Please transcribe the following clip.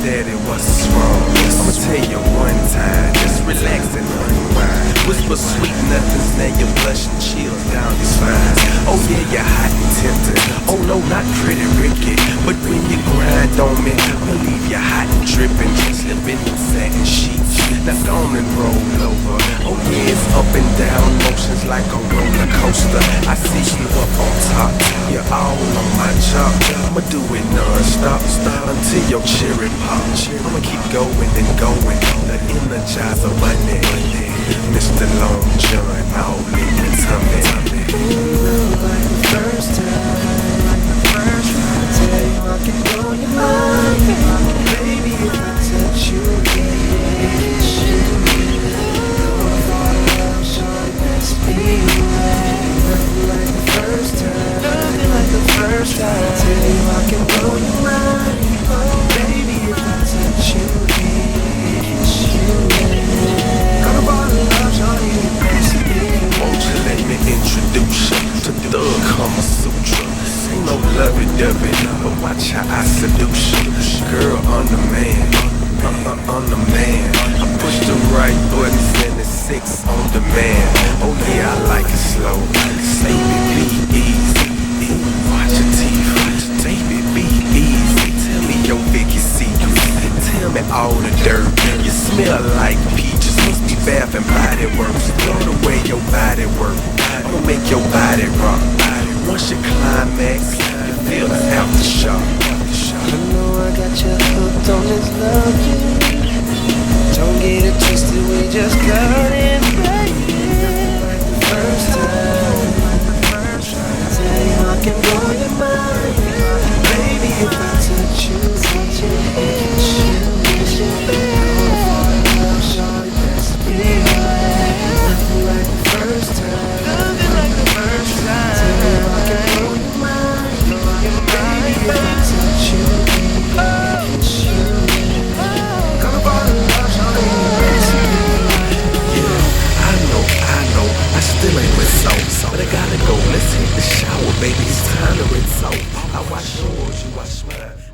daddy, what's wrong? I'ma tell you one time, just relax and unwind. Whisper sweet nothings, now you're blushing, chills down your spine. Oh yeah, you're hot and tempting. Oh no, not pretty Ricky, but when you grind on me, I'ma leave you hot and dripping. Slip in them satin sheets, now go on and roll over. Oh yeah, it's up and down motions like a roller coaster. I see you up on top, you're all on my job. I'ma do it non-stop until your cherry pop. I'ma keep going and going, the Energizer Bunny, Mr. Long John, all in your tummy. Like the first time, like the first time. I tell you I can blow your mind, baby. If I touch you, kiss you, gonna fall in love, shorty, let's be right. Nothing like the first time, nothing like the first time. I tell you I can blow your mind, baby. If I touch you, kiss you, gonna fall in love, shorty, let's be right. Won't you let me introduce you to Thug Kama Sutra? Ain't no lovey-dovey, but watch how I seduce you. Girl, I'm the man, I'm the man. I push the right buttons and it's 6 on demand. Oh yeah, I like it slow, baby, be easy. Watch your teeth, baby, be easy. Tell me your biggest secret, tell me all the dirt. You smell like peaches, must be Bath and Body Works. Love the way your body work, I'ma make your body rock. Once you climax, you feel the aftershock. I know I got you hooked on this love, don't get it twisted, we just got in, baby. Like the first time, I tell you I can blow your mind, baby. If I touch you, kiss you, gonna fall in love, shorty, let's be right. Nothing like the first time, nothing like the first time. Tell you I can blow your mind, baby. If I touch you, kiss you, gonna fall in love, shorty, let's be right. Yeah, I know, I still ain't with soap, but I gotta go. Let's hit the shower, baby. It's time to rinse off. I wash yours, you wash mine.